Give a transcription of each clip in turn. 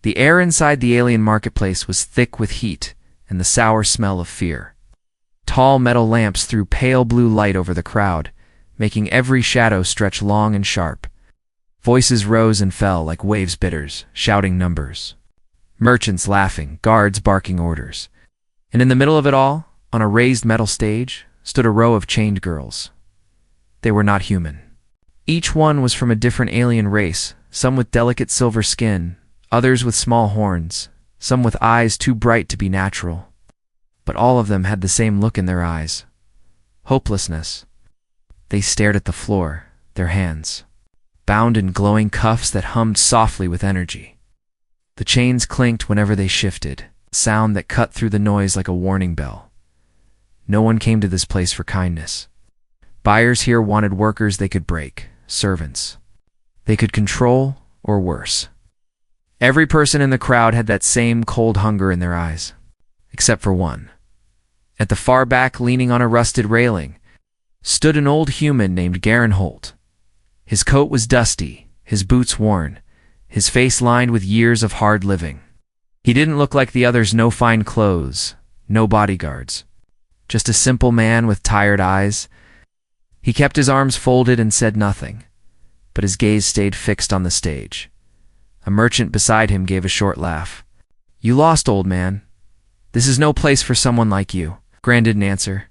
The air inside the alien marketplace was thick with heat and the sour smell of fear. Tall metal lamps threw pale blue light over the crowd, making every shadow stretch long and sharp. Voices rose and fell like waves bidders, shouting numbers. Merchants laughing, guards barking orders. And in the middle of it all, on a raised metal stage, stood a row of chained girls. They were not human. Each one was from a different alien race, some with delicate silver skin, others with small horns, some with eyes too bright to be natural. But all of them had the same look in their eyes. Hopelessness. They stared at the floor, their hands bound in glowing cuffs that hummed softly with energy. The chains clinked whenever they shifted, a sound that cut through the noise like a warning bell. No one came to this place for kindness. Buyers here wanted workers they could break, servants they could control, or worse. Every person in the crowd had that same cold hunger in their eyes, except for one. At the far back, leaning on a rusted railing, stood an old human named Garen Holt. His coat was dusty, his boots worn, his face lined with years of hard living. He didn't look like the others, no fine clothes, no bodyguards. Just a simple man with tired eyes. He kept his arms folded and said nothing, but his gaze stayed fixed on the stage. A merchant beside him gave a short laugh. "You lost, old man. This is no place for someone like you," Gran didn't answer.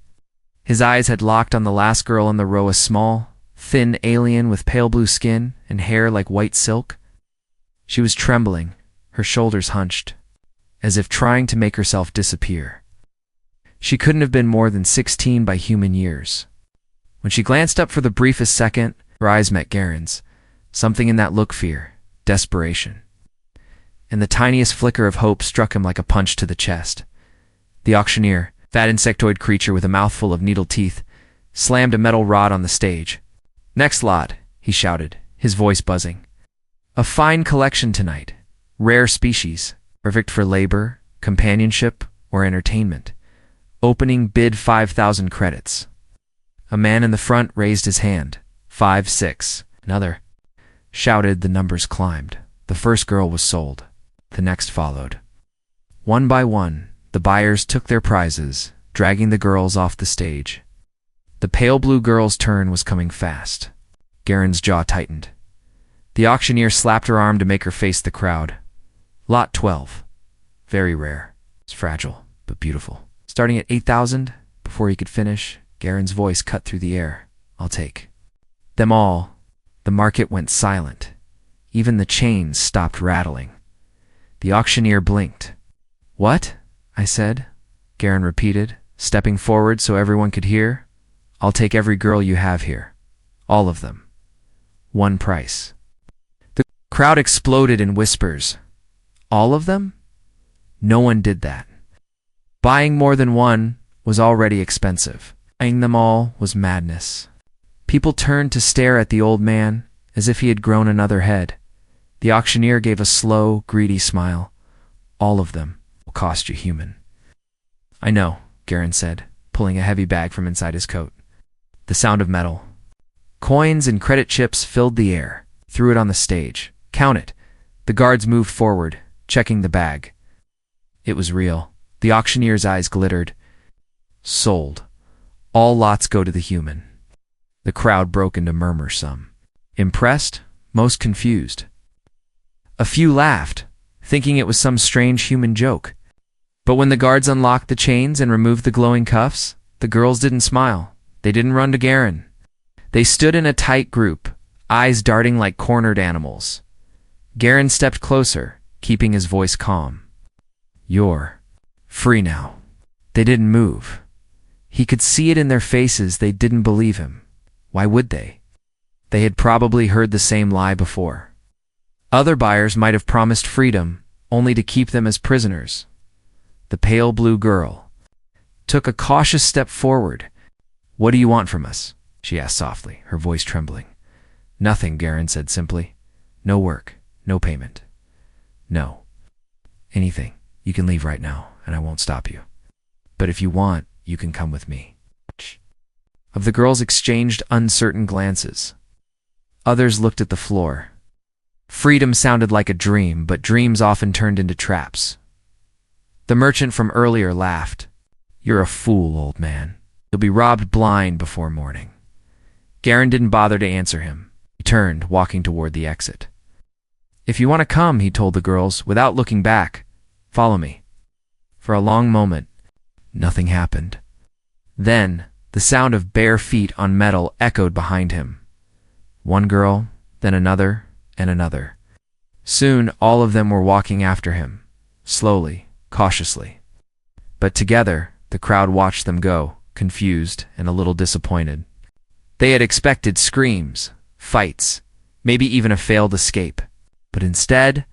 His eyes had locked on the last girl in the row, a small, thin alien with pale blue skin and hair like white silk. She was trembling, her shoulders hunched, as if trying to make herself disappear. She couldn't have been more than 16 by human years. When she glanced up for the briefest second, her eyes met Garen's. Something in that look, fear, desperation. And the tiniest flicker of hope struck him like a punch to the chest. The auctioneer, fat insectoid creature with a mouthful of needle teeth, slammed a metal rod on the stage. "Next lot," he shouted, his voice buzzing. "A fine collection tonight. Rare species, perfect for labor, companionship, or entertainment. Opening bid 5,000 credits." A man in the front raised his hand. 5, 6. Another shouted. The numbers climbed. The first girl was sold. The next followed. One by one, the buyers took their prizes, dragging the girls off the stage. The pale blue girl's turn was coming fast. Garen's jaw tightened. The auctioneer slapped her arm to make her face the crowd. Lot 12. Very rare. It's fragile, but beautiful. Starting at 8,000, before he could finish, Garen's voice cut through the air. "I'll take them all." The market went silent. Even the chains stopped rattling. The auctioneer blinked. "What?" I said. Garen repeated, stepping forward so everyone could hear. "I'll take every girl you have here. All of them. One price." The crowd exploded in whispers. All of them? No one did that. Buying more than one was already expensive. Buying them all was madness. People turned to stare at the old man as if he had grown another head. The auctioneer gave a slow, greedy smile. "All of them will cost you human." "I know," Garen said, pulling a heavy bag from inside his coat. The sound of metal. Coins and credit chips filled the air. Threw it on the stage. "Count it." The guards moved forward, checking the bag. It was real. The auctioneer's eyes glittered. "Sold. All lots go to the human." The crowd broke into murmurs, some impressed, most confused. A few laughed, thinking it was some strange human joke. But when the guards unlocked the chains and removed the glowing cuffs, the girls didn't smile. They didn't run to Garen. They stood in a tight group, eyes darting like cornered animals. Garen stepped closer, keeping his voice calm. "You're free now." They didn't move. He could see it in their faces. They didn't believe him. Why would they? They had probably heard the same lie before. Other buyers might have promised freedom, only to keep them as prisoners. The pale blue girl took a cautious step forward. "What do you want from us?" she asked softly, her voice trembling. "Nothing," Garen said simply. "No work, no payment. No. Anything. You can leave right now, and I won't stop you. But if you want, you can come with me." Of the girls exchanged uncertain glances. Others looked at the floor. Freedom sounded like a dream, but dreams often turned into traps. The merchant from earlier laughed. "You're a fool, old man. You'll be robbed blind before morning." Garen didn't bother to answer him. He turned, walking toward the exit. "If you want to come," he told the girls, without looking back, "follow me." For a long moment, nothing happened. Then, the sound of bare feet on metal echoed behind him. One girl, then another, and another. Soon, all of them were walking after him, slowly, cautiously. But together, the crowd watched them go, confused and a little disappointed. They had expected screams, fights, maybe even a failed escape. But instead,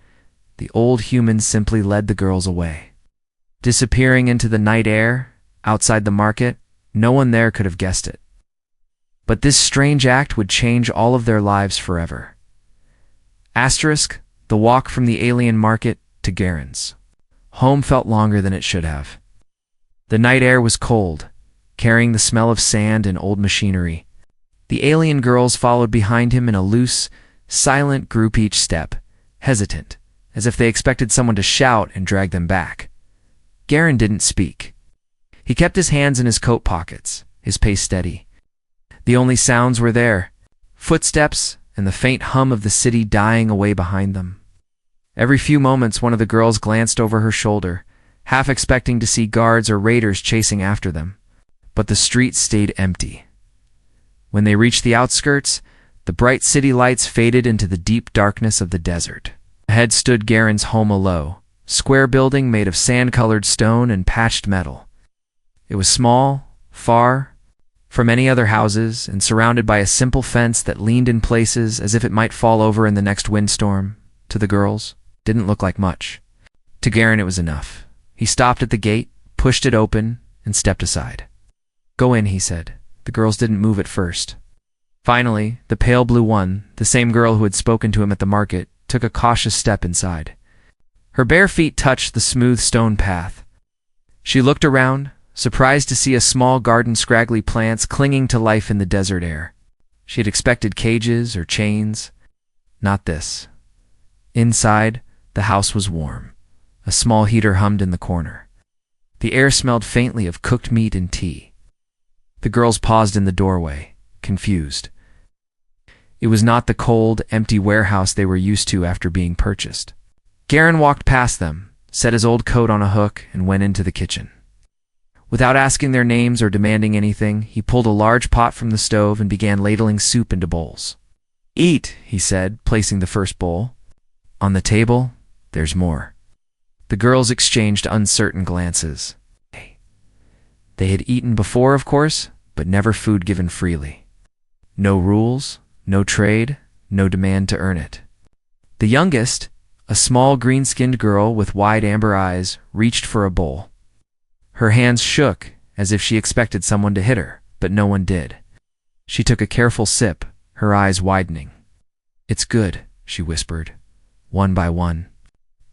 the old human simply led the girls away. Disappearing into the night air, outside the market, no one there could have guessed it. But this strange act would change all of their lives forever. Asterisk, the walk from the alien market to Garen's home felt longer than it should have. The night air was cold, carrying the smell of sand and old machinery. The alien girls followed behind him in a loose, silent group each step, hesitant, as if they expected someone to shout and drag them back. Garen didn't speak. He kept his hands in his coat pockets, his pace steady. The only sounds were there, footsteps and the faint hum of the city dying away behind them. Every few moments one of the girls glanced over her shoulder, half expecting to see guards or raiders chasing after them. But the street stayed empty. When they reached the outskirts, the bright city lights faded into the deep darkness of the desert. Ahead stood Garen's home, a low, square building made of sand-colored stone and patched metal. It was small, far from any other houses, and surrounded by a simple fence that leaned in places as if it might fall over in the next windstorm. To the girls, didn't look like much. To Garen it was enough. He stopped at the gate, pushed it open, and stepped aside. "Go in," he said. The girls didn't move at first. Finally, the pale blue one, the same girl who had spoken to him at the market, took a cautious step inside. Her bare feet touched the smooth stone path. She looked around, surprised to see a small garden, scraggly plants clinging to life in the desert air. She had expected cages or chains. Not this. Inside, the house was warm. A small heater hummed in the corner. The air smelled faintly of cooked meat and tea. The girls paused in the doorway, confused. It was not the cold, empty warehouse they were used to after being purchased. Garen walked past them, set his old coat on a hook, and went into the kitchen. Without asking their names or demanding anything, he pulled a large pot from the stove and began ladling soup into bowls. "Eat," he said, placing the first bowl. "On the table, there's more." The girls exchanged uncertain glances. They had eaten before, of course, but never food given freely. No rules, no trade, no demand to earn it. The youngest, a small green-skinned girl with wide amber eyes, reached for a bowl. Her hands shook as if she expected someone to hit her, but no one did. She took a careful sip, her eyes widening. "It's good," she whispered, one by one.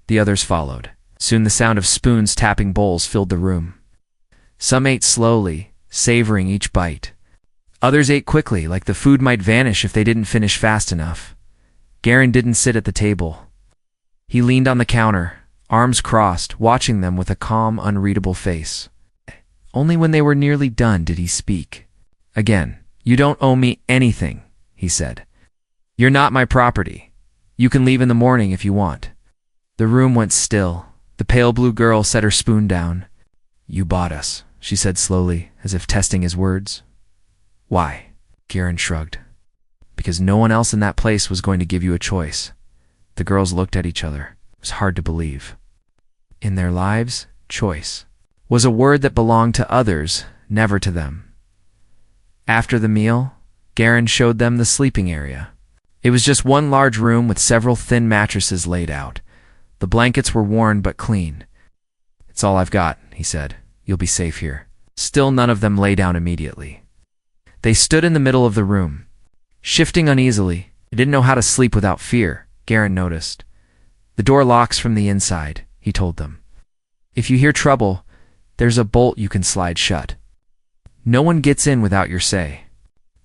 The others followed. Soon the sound of spoons tapping bowls filled the room. Some ate slowly, savoring each bite. Others ate quickly, like the food might vanish if they didn't finish fast enough. Garen didn't sit at the table. He leaned on the counter, arms crossed, watching them with a calm, unreadable face. Only when they were nearly done did he speak. Again, "You don't owe me anything," he said. "You're not my property. You can leave in the morning if you want." The room went still. The pale blue girl set her spoon down. "You bought us," she said slowly, as if testing his words. "Why?" Garen shrugged. "Because no one else in that place was going to give you a choice." The girls looked at each other. It was hard to believe. In their lives, choice was a word that belonged to others, never to them. After the meal, Garen showed them the sleeping area. It was just one large room with several thin mattresses laid out. The blankets were worn but clean. "It's all I've got," he said. "You'll be safe here." Still none of them lay down immediately. They stood in the middle of the room, shifting uneasily. They didn't know how to sleep without fear, Garen noticed. "The door locks from the inside," he told them. "If you hear trouble, there's a bolt you can slide shut. No one gets in without your say."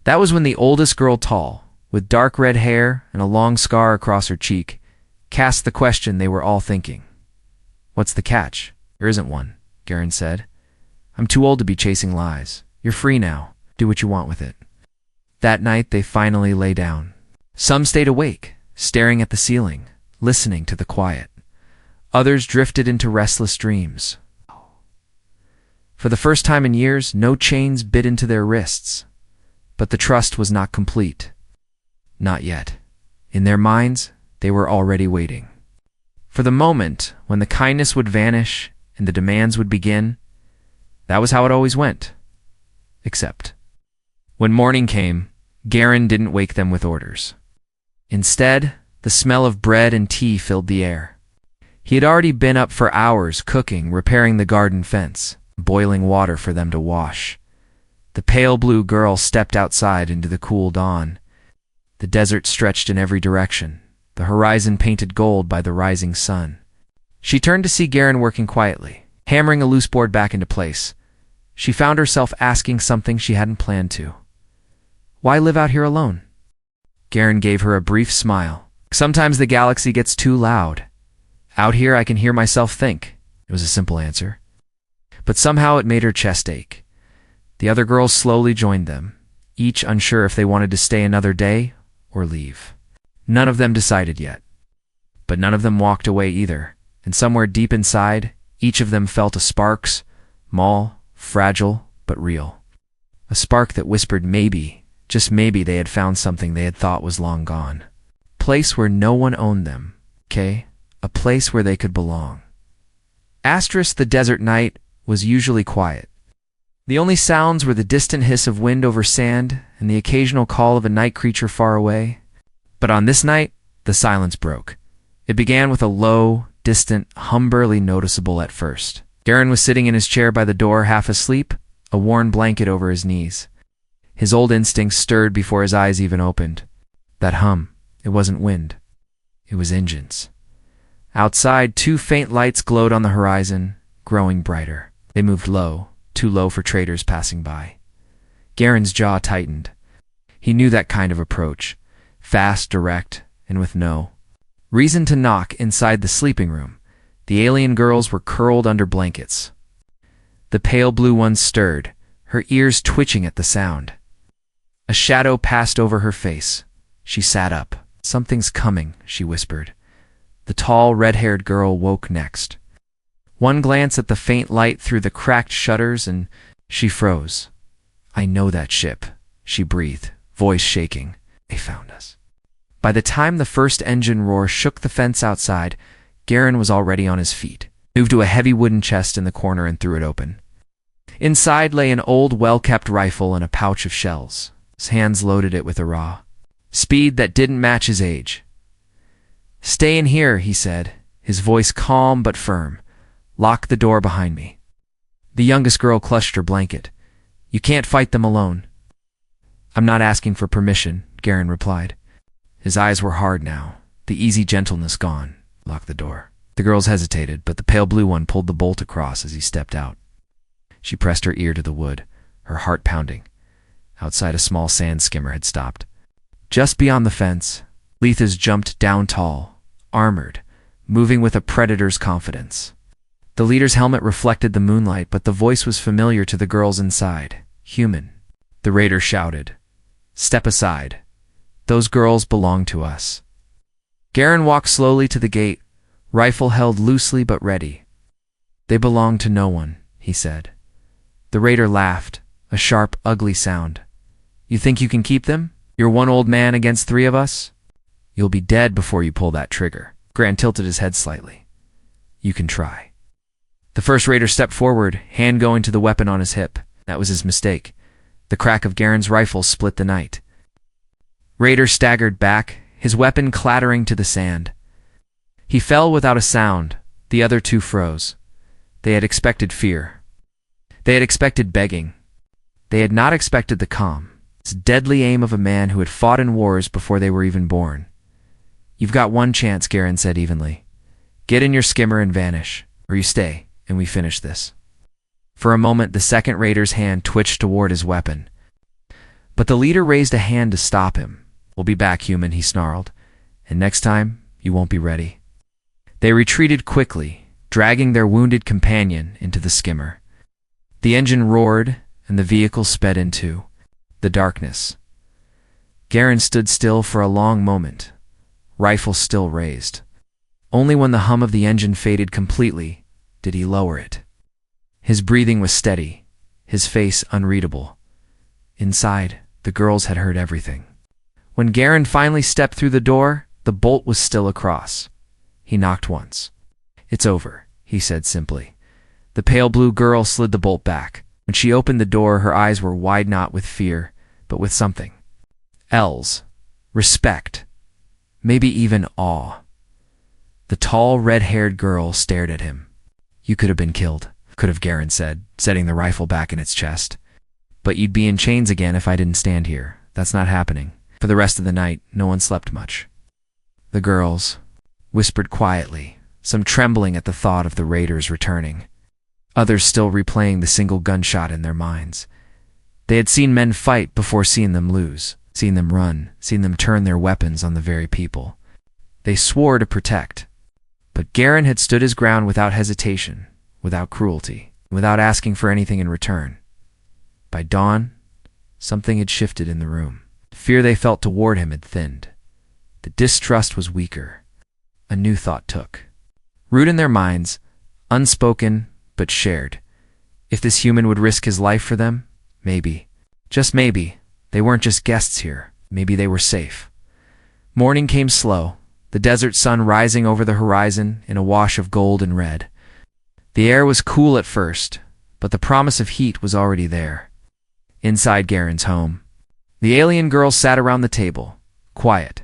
That was when the oldest girl, tall, with dark red hair and a long scar across her cheek, cast the question they were all thinking. "What's the catch?" "There isn't one," Garen said. "I'm too old to be chasing lies. You're free now. Do what you want with it." That night they finally lay down. Some stayed awake, staring at the ceiling, listening to the quiet. Others drifted into restless dreams. For the first time in years, no chains bit into their wrists. But the trust was not complete. Not yet. In their minds, they were already waiting. For the moment when the kindness would vanish and the demands would begin. That was how it always went. Except when morning came, Garen didn't wake them with orders. Instead, the smell of bread and tea filled the air. He had already been up for hours cooking, repairing the garden fence, boiling water for them to wash. The pale blue girl stepped outside into the cool dawn. The desert stretched in every direction, the horizon painted gold by the rising sun. She turned to see Garen working quietly, hammering a loose board back into place. She found herself asking something she hadn't planned to. "Why live out here alone?" Garen gave her a brief smile. "Sometimes the galaxy gets too loud. Out here I can hear myself think." It was a simple answer. But somehow it made her chest ache. The other girls slowly joined them, each unsure if they wanted to stay another day or leave. None of them decided yet. But none of them walked away either, and somewhere deep inside, each of them felt a spark, small, fragile, but real. A spark that whispered maybe, just maybe they had found something they had thought was long gone. A place where no one owned them, okay? A place where they could belong. The desert night was usually quiet. The only sounds were the distant hiss of wind over sand and the occasional call of a night creature far away. But on this night, the silence broke. It began with a low, distant hum, barely noticeable at first. Garen was sitting in his chair by the door, half asleep, a worn blanket over his knees. His old instincts stirred before his eyes even opened. That hum, it wasn't wind. It was engines. Outside, two faint lights glowed on the horizon, growing brighter. They moved low, too low for traders passing by. Garen's jaw tightened. He knew that kind of approach, fast, direct, and with no reason to knock. Inside the sleeping room, the alien girls were curled under blankets. The pale blue one stirred, her ears twitching at the sound. A shadow passed over her face. She sat up. "Something's coming," she whispered. The tall, red-haired girl woke next. One glance at the faint light through the cracked shutters and she froze. "I know that ship," she breathed, voice shaking. "They found us." By the time the first engine roar shook the fence outside, Garen was already on his feet, moved to a heavy wooden chest in the corner and threw it open. Inside lay an old, well-kept rifle and a pouch of shells. His hands loaded it with a raw speed that didn't match his age. "Stay in here," he said, his voice calm but firm. "Lock the door behind me." The youngest girl clutched her blanket. "You can't fight them alone." "I'm not asking for permission," Garen replied. His eyes were hard now, the easy gentleness gone. "Lock the door." The girls hesitated, but the pale blue one pulled the bolt across as he stepped out. She pressed her ear to the wood, her heart pounding. Outside, a small sand skimmer had stopped. Just beyond the fence, Letha's jumped down tall, armored, moving with a predator's confidence. The leader's helmet reflected the moonlight, but the voice was familiar to the girls inside. Human. The raider shouted, "Step aside. Those girls belong to us." Garen walked slowly to the gate, rifle held loosely but ready. "They belong to no one," he said. The raider laughed, a sharp, ugly sound. "You think you can keep them? You're one old man against three of us? You'll be dead before you pull that trigger." Garen tilted his head slightly. "You can try." The first raider stepped forward, hand going to the weapon on his hip. That was his mistake. The crack of Garen's rifle split the night. Raider staggered back, his weapon clattering to the sand. He fell without a sound. The other two froze. They had expected fear. They had expected begging. They had not expected the calm, this deadly aim of a man who had fought in wars before they were even born. "You've got one chance," Garen said evenly. "Get in your skimmer and vanish, or you stay, and we finish this." For a moment, the second raider's hand twitched toward his weapon. But the leader raised a hand to stop him. "We'll be back, human," he snarled. "And next time, you won't be ready." They retreated quickly, dragging their wounded companion into the skimmer. The engine roared, and the vehicle sped into the darkness. Garen stood still for a long moment, rifle still raised. Only when the hum of the engine faded completely did he lower it. His breathing was steady, his face unreadable. Inside, the girls had heard everything. When Garen finally stepped through the door, the bolt was still across. He knocked once. "It's over," he said simply. The pale blue girl slid the bolt back. When she opened the door, her eyes were wide not with fear, but with something else. Respect. Maybe even awe. The tall, red-haired girl stared at him. "You could have been killed," could have Garen said, setting the rifle back in its chest. "But you'd be in chains again if I didn't stand here. That's not happening." For the rest of the night, no one slept much. The girls whispered quietly, some trembling at the thought of the raiders returning. Others still replaying the single gunshot in their minds. They had seen men fight before seeing them lose, seen them run, seen them turn their weapons on the very people they swore to protect. But Garen had stood his ground without hesitation, without cruelty, without asking for anything in return. By dawn, something had shifted in the room. The fear they felt toward him had thinned. The distrust was weaker. A new thought took root in their minds, unspoken but shared. If this human would risk his life for them, maybe, just maybe, they weren't just guests here. Maybe they were safe. Morning came slow, the desert sun rising over the horizon in a wash of gold and red. The air was cool at first, but the promise of heat was already there. Inside Garen's home, the alien girls sat around the table, quiet.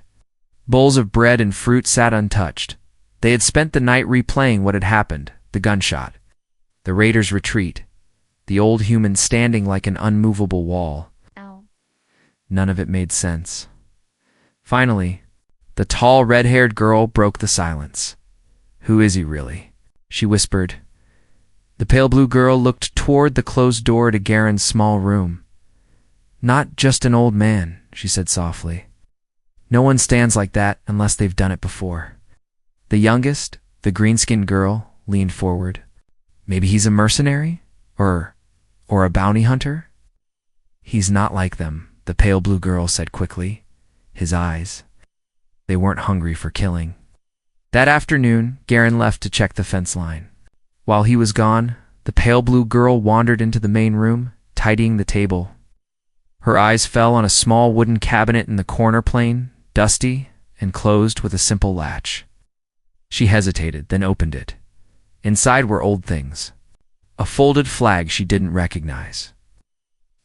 Bowls of bread and fruit sat untouched. They had spent the night replaying what had happened, the gunshot, the raiders' retreat, the old human standing like an unmovable wall. Ow. None of it made sense. Finally, the tall, red-haired girl broke the silence. "Who is he really?" she whispered. The pale blue girl looked toward the closed door to Garen's small room. "Not just an old man," she said softly. "No one stands like that unless they've done it before." The youngest, the green-skinned girl, leaned forward. "Maybe he's a mercenary? Or a bounty hunter?" "He's not like them," the pale blue girl said quickly. His eyes, they weren't hungry for killing. That afternoon, Garen left to check the fence line. While he was gone, the pale blue girl wandered into the main room, tidying the table. Her eyes fell on a small wooden cabinet in the corner plane, dusty and closed with a simple latch. She hesitated, then opened it. Inside were old things. A folded flag she didn't recognize.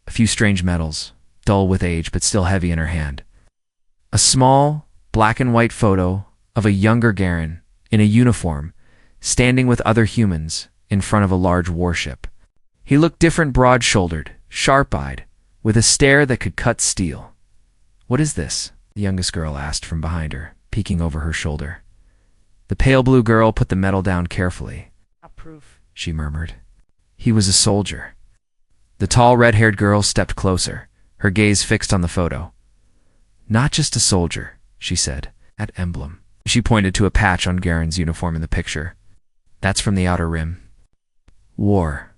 A few strange medals, dull with age but still heavy in her hand. A small, black and white photo of a younger Garen, in a uniform, standing with other humans in front of a large warship. He looked different, broad-shouldered, sharp-eyed, with a stare that could cut steel. "What is this?" the youngest girl asked from behind her, peeking over her shoulder. The pale blue girl put the medal down carefully. A proof, she murmured. He was a soldier. The tall, red-haired girl stepped closer, her gaze fixed on the photo. "Not just a soldier," she said. "That emblem." She pointed to a patch on Garen's uniform in the picture. "That's from the Outer Rim. War.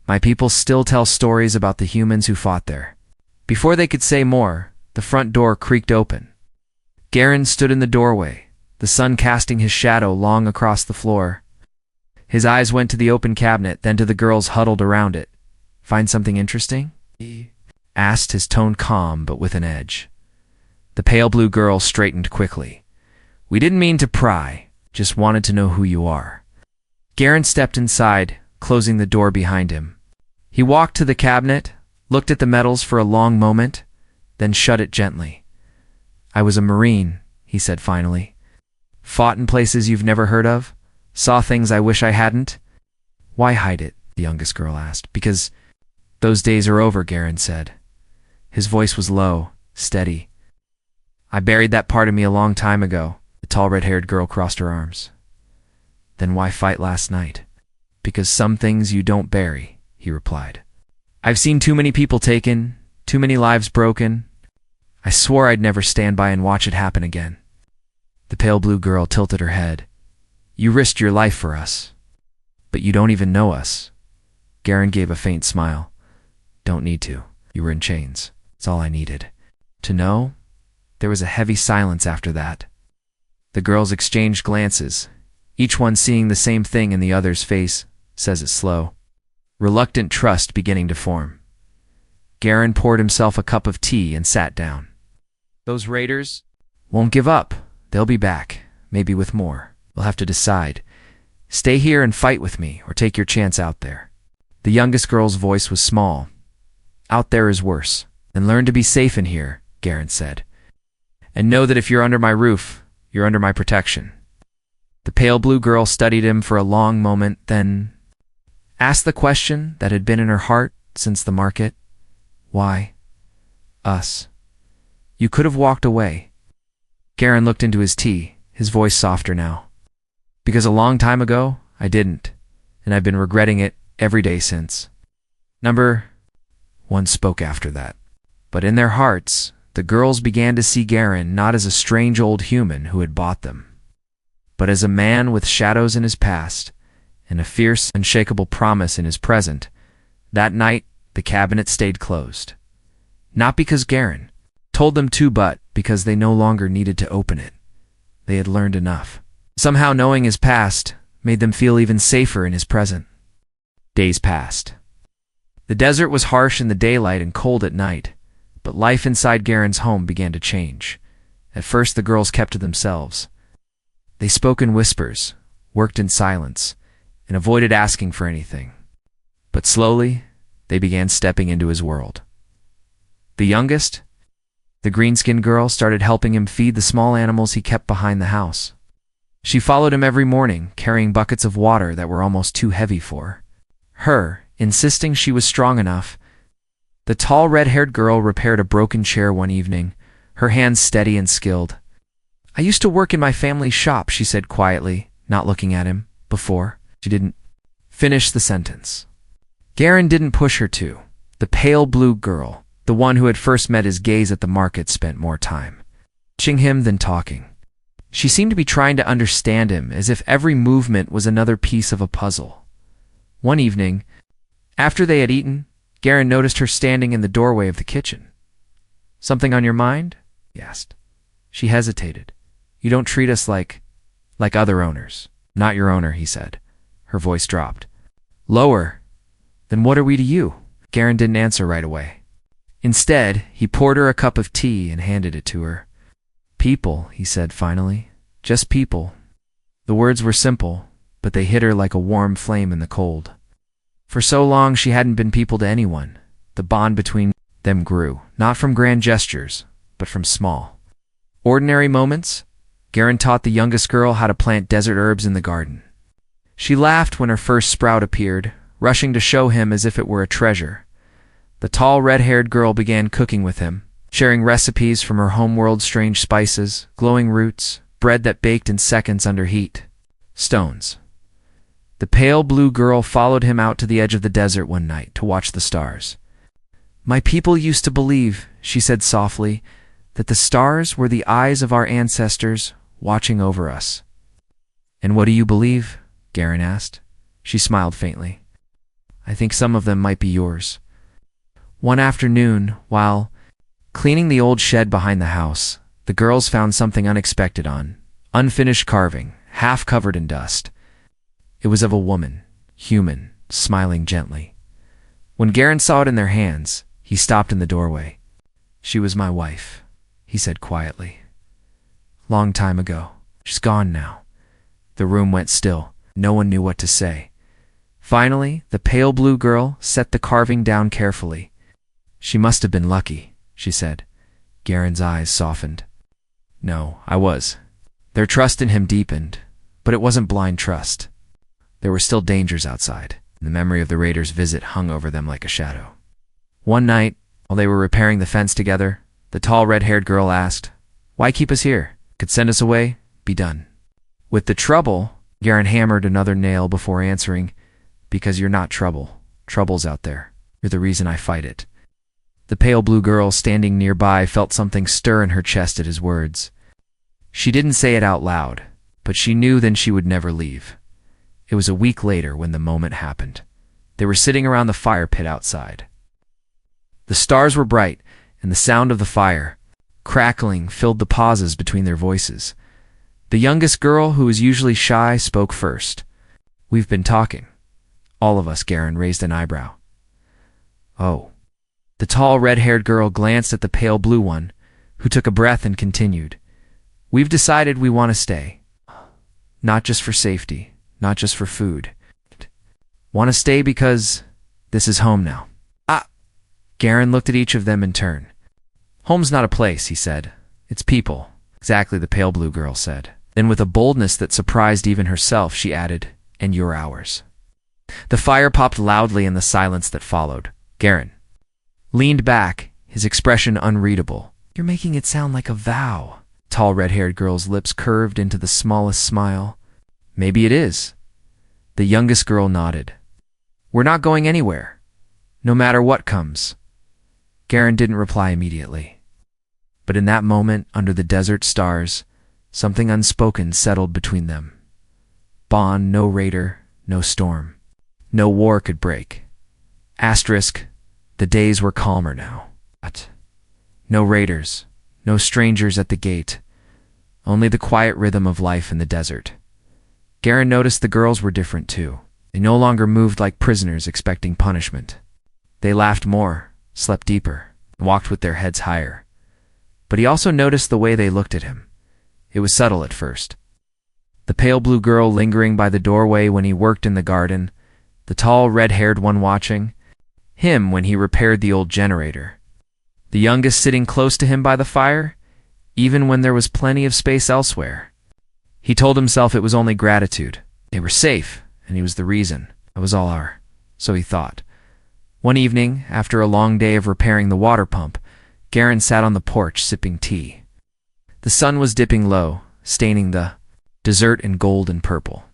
My people still tell stories about the humans who fought there." Before they could say more, the front door creaked open. Garen stood in the doorway, the sun casting his shadow long across the floor. His eyes went to the open cabinet, then to the girls huddled around it. "Find something interesting?" he asked, his tone calm but with an edge. The pale blue girl straightened quickly. "We didn't mean to pry, just wanted to know who you are." Garen stepped inside, closing the door behind him. He walked to the cabinet, looked at the medals for a long moment, then shut it gently. "I was a Marine," he said finally. "Fought in places you've never heard of, saw things I wish I hadn't." "Why hide it?" the youngest girl asked. "Because those days are over," Garen said. His voice was low, steady. "I buried that part of me a long time ago." The tall red-haired girl crossed her arms. "Then why fight last night?" "Because some things you don't bury," he replied. "I've seen too many people taken, too many lives broken. I swore I'd never stand by and watch it happen again. The pale blue girl tilted her head. You risked your life for us. But you don't even know us. Garen gave a faint smile. Don't need to. You were in chains. That's all I needed. To know? There was a heavy silence after that. The girls exchanged glances, each one seeing the same thing in the other's face, says it slow. Reluctant trust beginning to form. Garen poured himself a cup of tea and sat down. Those raiders won't give up. They'll be back, maybe with more. We'll have to decide. Stay here and fight with me, or take your chance out there. The youngest girl's voice was small. Out there is worse. Then learn to be safe in here, Garen said. And know that if you're under my roof, you're under my protection. The pale blue girl studied him for a long moment, then asked the question that had been in her heart since the market. Why? Us. You could have walked away. Garen looked into his tea, his voice softer now. Because a long time ago, I didn't, and I've been regretting it every day since. Number one spoke after that. But in their hearts, the girls began to see Garen not as a strange old human who had bought them, but as a man with shadows in his past and a fierce, unshakable promise in his present. That night, the cabinet stayed closed. Not because Garen told them to, but because they no longer needed to open it. They had learned enough. Somehow knowing his past made them feel even safer in his present. Days passed. The desert was harsh in the daylight and cold at night, but life inside Garen's home began to change. At first the girls kept to themselves. They spoke in whispers, worked in silence, and avoided asking for anything. But slowly, they began stepping into his world. The youngest, the green-skinned girl, started helping him feed the small animals he kept behind the house. She followed him every morning, carrying buckets of water that were almost too heavy for her, insisting she was strong enough. The tall, red-haired girl repaired a broken chair one evening, her hands steady and skilled. I used to work in my family's shop, she said quietly, not looking at him, before. She didn't finish the sentence. Garen didn't push her to. The pale blue girl, the one who had first met his gaze at the market, spent more time watching him than talking. She seemed to be trying to understand him, as if every movement was another piece of a puzzle. One evening, after they had eaten, Garen noticed her standing in the doorway of the kitchen. Something on your mind? He asked. She hesitated. You don't treat us like other owners. Not your owner, he said. Her voice dropped. Lower. Then what are we to you? Garen didn't answer right away. Instead, he poured her a cup of tea and handed it to her. People, he said finally. Just people. The words were simple, but they hit her like a warm flame in the cold. For so long she hadn't been people to anyone. The bond between them grew, not from grand gestures, but from small, ordinary moments. Garen taught the youngest girl how to plant desert herbs in the garden. She laughed when her first sprout appeared, rushing to show him as if it were a treasure. The tall, red-haired girl began cooking with him, sharing recipes from her homeworld's strange spices, glowing roots, bread that baked in seconds under heat. Stones. The pale blue girl followed him out to the edge of the desert one night to watch the stars. My people used to believe, she said softly, that the stars were the eyes of our ancestors watching over us. And what do you believe? Garen asked. She smiled faintly. I think some of them might be yours. One afternoon, while cleaning the old shed behind the house, the girls found something unexpected on unfinished carving, half covered in dust. It was of a woman, human, smiling gently. When Garen saw it in their hands, he stopped in the doorway. She was my wife, he said quietly. Long time ago. She's gone now. The room went still. No one knew what to say. Finally, the pale blue girl set the carving down carefully. She must have been lucky, she said. Garen's eyes softened. No, I was. Their trust in him deepened, but it wasn't blind trust. There were still dangers outside. The memory of the raiders' visit hung over them like a shadow. One night, while they were repairing the fence together, the tall red-haired girl asked, Why keep us here? Could send us away, be done. With the trouble, Garen hammered another nail before answering, Because you're not trouble. Trouble's out there. You're the reason I fight it. The pale blue girl standing nearby felt something stir in her chest at his words. She didn't say it out loud, but she knew then she would never leave. It was a week later when the moment happened. They were sitting around the fire pit outside. The stars were bright, and the sound of the fire, crackling, filled the pauses between their voices. The youngest girl, who was usually shy, spoke first. "We've been talking." All of us, Garen raised an eyebrow. "Oh." The tall, red-haired girl glanced at the pale blue one, who took a breath and continued. "We've decided we want to stay. Not just for safety, not just for food. Want to stay because this is home now." Garen looked at each of them in turn. "Home's not a place," he said. "It's people." "Exactly," the pale blue girl said. Then with a boldness that surprised even herself, she added, "And you're ours." The fire popped loudly in the silence that followed. Garen leaned back, his expression unreadable. "You're making it sound like a vow." Tall red-haired girl's lips curved into the smallest smile. "Maybe it is." The youngest girl nodded. "We're not going anywhere, no matter what comes." Garen didn't reply immediately. But in that moment, under the desert stars, something unspoken settled between them. Bond no raider, no storm, no war could break. Asterisk, the days were calmer now. But no raiders, no strangers at the gate, only the quiet rhythm of life in the desert. Garen noticed the girls were different too. They no longer moved like prisoners expecting punishment. They laughed more, slept deeper, and walked with their heads higher. But he also noticed the way they looked at him. It was subtle at first. The pale blue girl lingering by the doorway when he worked in the garden, the tall red-haired one watching, him when he repaired the old generator, the youngest sitting close to him by the fire, even when there was plenty of space elsewhere. He told himself it was only gratitude. They were safe, and he was the reason. That was all so he thought. One evening, after a long day of repairing the water pump, Garen sat on the porch sipping tea. The sun was dipping low, staining the desert in gold and purple.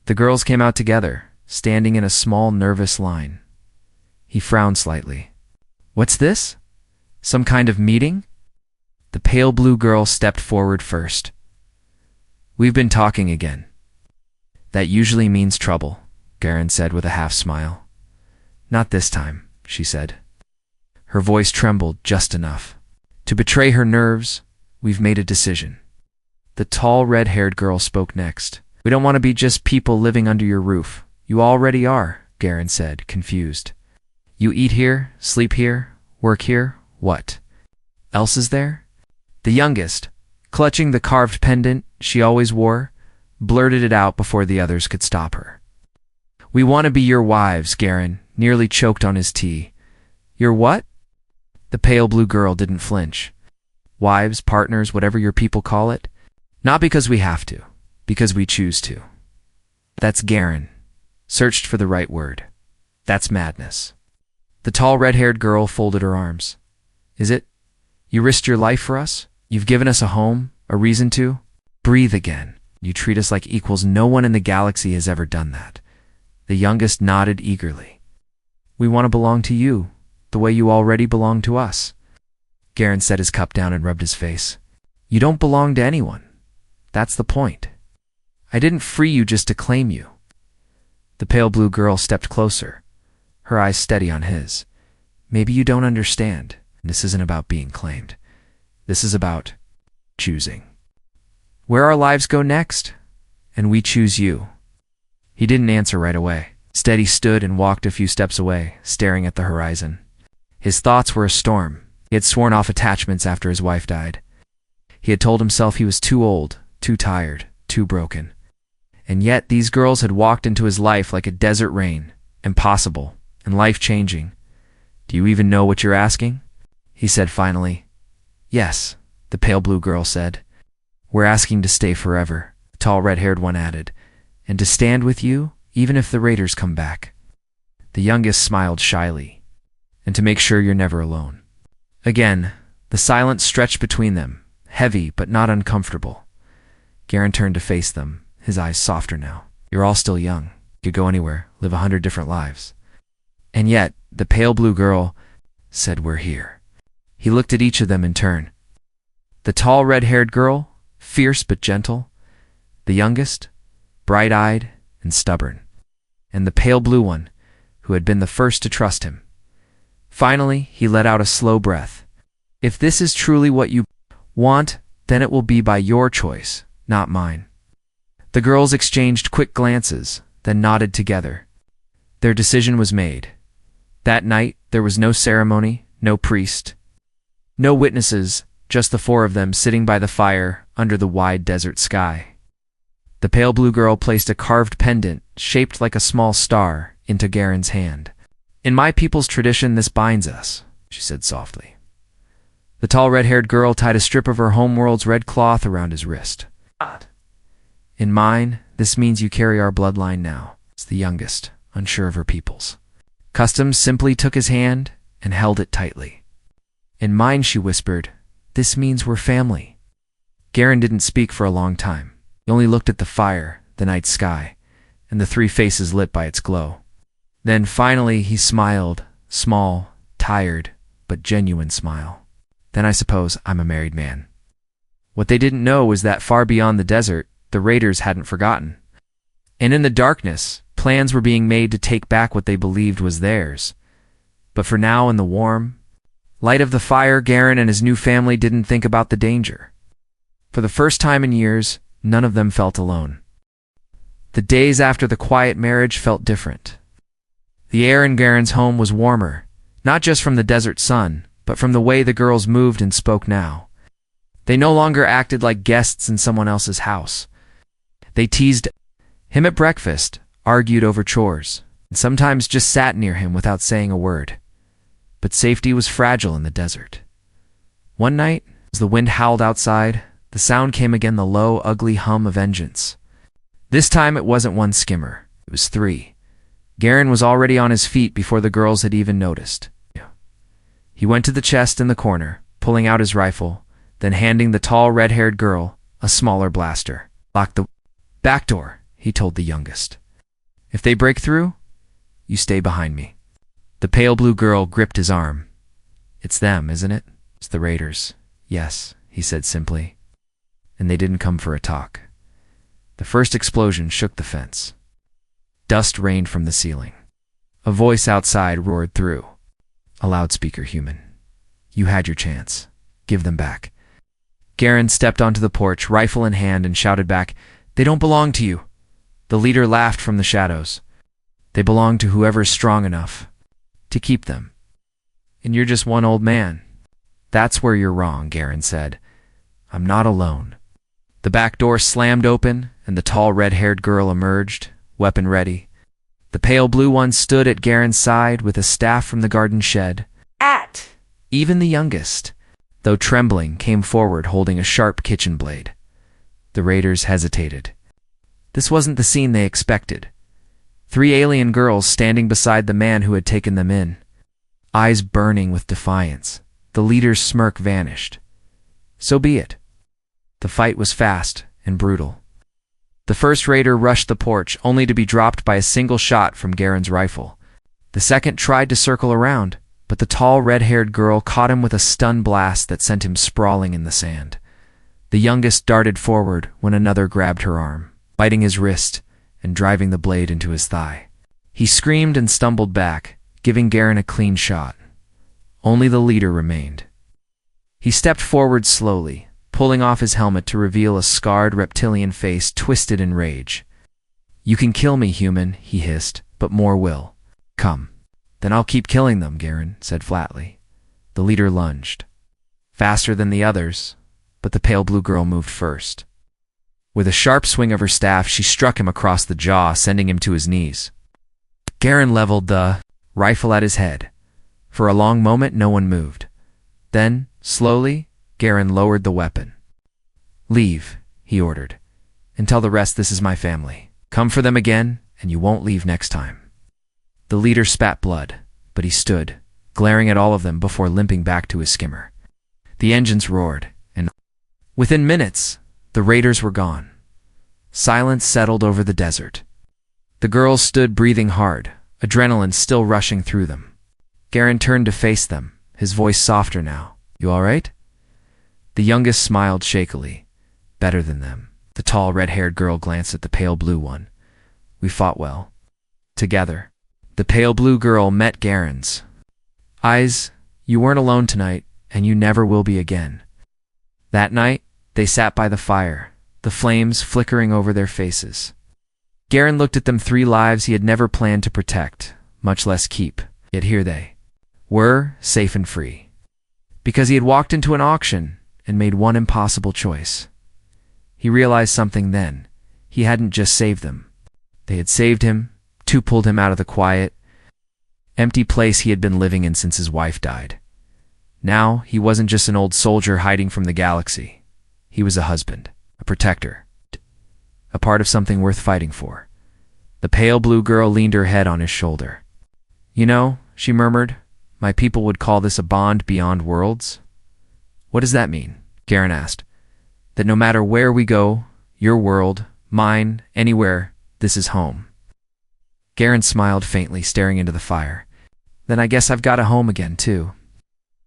The girls came out together, standing in a small, nervous line. He frowned slightly. "What's this? Some kind of meeting?" The pale blue girl stepped forward first. "We've been talking again." "That usually means trouble," Garen said with a half-smile. "Not this time," she said. Her voice trembled just enough. "To betray her nerves, we've made a decision." The tall, red-haired girl spoke next. "We don't want to be just people living under your roof. You already are," Garen said, confused. "You eat here, sleep here, work here, what else is there?" The youngest, clutching the carved pendant she always wore, blurted it out before the others could stop her. "We want to be your wives," Garen nearly choked on his tea. "Your what?" The pale blue girl didn't flinch. "Wives, partners, whatever your people call it. Not because we have to, because we choose to." That's Garen. Searched for the right word. That's madness. The tall red-haired girl folded her arms. "Is it? You risked your life for us? You've given us a home, a reason to? Breathe again. You treat us like equals. No one in the galaxy has ever done that." The youngest nodded eagerly. "We want to belong to you, the way you already belong to us." Garen set his cup down and rubbed his face. "You don't belong to anyone. That's the point. I didn't free you just to claim you." The pale blue girl stepped closer, her eyes steady on his. "Maybe you don't understand. This isn't about being claimed. This is about choosing. Where our lives go next, and we choose you." He didn't answer right away. Instead, he stood and walked a few steps away, staring at the horizon. His thoughts were a storm. He had sworn off attachments after his wife died. He had told himself he was too old, too tired, too broken. And yet these girls had walked into his life like a desert rain, impossible and life-changing. "Do you even know what you're asking?" he said finally. "Yes," the pale blue girl said. "We're asking to stay forever," the tall red-haired one added, "and to stand with you, even if the raiders come back." The youngest smiled shyly. "And to make sure you're never alone." Again, the silence stretched between them, heavy but not uncomfortable. Garen turned to face them, his eyes softer now. "You're all still young. You could go anywhere, live 100 different lives." And yet, the pale blue girl, said, "We're here." He looked at each of them in turn. The tall red-haired girl, fierce but gentle. The youngest, bright-eyed and stubborn. And the pale blue one, who had been the first to trust him. Finally, he let out a slow breath. "If this is truly what you want, then it will be by your choice, not mine." The girls exchanged quick glances, then nodded together. Their decision was made. That night, there was no ceremony, no priest, no witnesses, just the four of them sitting by the fire under the wide desert sky. The pale blue girl placed a carved pendant, shaped like a small star, into Garen's hand. "In my people's tradition, this binds us," she said softly. The tall red-haired girl tied a strip of her homeworld's red cloth around his wrist. "In mine, this means you carry our bloodline now," said the youngest, unsure of her people's. Customs simply took his hand and held it tightly. "In mine," she whispered, "this means we're family." Garen didn't speak for a long time. He only looked at the fire, the night sky, and the three faces lit by its glow. Then finally he smiled, small, tired, but genuine smile. "Then I suppose I'm a married man." What they didn't know was that far beyond the desert, the raiders hadn't forgotten. And in the darkness, plans were being made to take back what they believed was theirs. But for now, in the warm light of the fire, Garen and his new family didn't think about the danger. For the first time in years, none of them felt alone. The days after the quiet marriage felt different. The air in Garen's home was warmer, not just from the desert sun, but from the way the girls moved and spoke now. They no longer acted like guests in someone else's house. They teased him at breakfast, argued over chores, and sometimes just sat near him without saying a word. But safety was fragile in the desert. One night, as the wind howled outside, the sound came again, the low, ugly hum of engines. This time it wasn't one skimmer, it was three. Garen was already on his feet before the girls had even noticed. He went to the chest in the corner, pulling out his rifle, then handing the tall red-haired girl a smaller blaster. "Lock the back door," he told the youngest. "If they break through, you stay behind me." The pale blue girl gripped his arm. "It's them, isn't it? It's the raiders." "Yes," he said simply. And they didn't come for a talk. The first explosion shook the fence. Dust rained from the ceiling. A voice outside roared through. "A loudspeaker, human. You had your chance. Give them back." Garen stepped onto the porch, rifle in hand, and shouted back, "They don't belong to you." The leader laughed from the shadows. "They belong to whoever's strong enough to keep them. And you're just one old man." "That's where you're wrong," Garen said. "I'm not alone." The back door slammed open, and the tall red-haired girl emerged, weapon ready. The pale blue one stood at Garen's side with a staff from the garden shed. Even the youngest, though trembling, came forward holding a sharp kitchen blade. The raiders hesitated. This wasn't the scene they expected. Three alien girls standing beside the man who had taken them in, eyes burning with defiance. The leader's smirk vanished. So be it. The fight was fast and brutal. The first raider rushed the porch, only to be dropped by a single shot from Garen's rifle. The second tried to circle around, but the tall red-haired girl caught him with a stun blast that sent him sprawling in the sand. The youngest darted forward when another grabbed her arm, biting his wrist and driving the blade into his thigh. He screamed and stumbled back, giving Garen a clean shot. Only the leader remained. He stepped forward slowly, pulling off his helmet to reveal a scarred reptilian face twisted in rage. "You can kill me, human," he hissed, "but more will. Come." "Then I'll keep killing them," Garen said flatly. The leader lunged. Faster than the others, but the pale blue girl moved first. With a sharp swing of her staff, she struck him across the jaw, sending him to his knees. Garen leveled the rifle at his head. For a long moment, no one moved. Then, slowly, Garen lowered the weapon. "Leave," he ordered, "and tell the rest this is my family. Come for them again, and you won't leave next time." The leader spat blood, but he stood, glaring at all of them before limping back to his skimmer. The engines roared, and within minutes, the raiders were gone. Silence settled over the desert. The girls stood breathing hard, adrenaline still rushing through them. Garen turned to face them, his voice softer now. "You all right?" The youngest smiled shakily. "Better than them." The tall, red-haired girl glanced at the pale blue one. "We fought well. Together." The pale blue girl met Garen's eyes. "You weren't alone tonight, and you never will be again." That night, they sat by the fire, the flames flickering over their faces. Garen looked at them, 3 lives he had never planned to protect, much less keep. Yet here they were, safe and free. Because he had walked into an auction and made one impossible choice. He realized something then. He hadn't just saved them. They had saved him, too, pulled him out of the quiet, empty place he had been living in since his wife died. Now, he wasn't just an old soldier hiding from the galaxy. He was a husband, a protector, a part of something worth fighting for. The pale blue girl leaned her head on his shoulder. "You know," she murmured, "my people would call this a bond beyond worlds." "What does that mean?" Garen asked. "That no matter where we go, your world, mine, anywhere, this is home." Garen smiled faintly, staring into the fire. "Then I guess I've got a home again, too."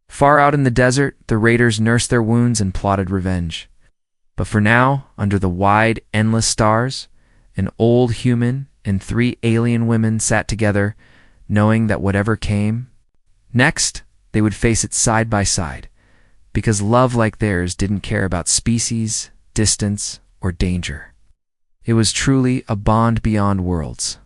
Far out in the desert, the raiders nursed their wounds and plotted revenge. But for now, under the wide, endless stars, an old human and 3 alien women sat together, knowing that whatever came next, they would face it side by side, because love like theirs didn't care about species, distance, or danger. It was truly a bond beyond worlds.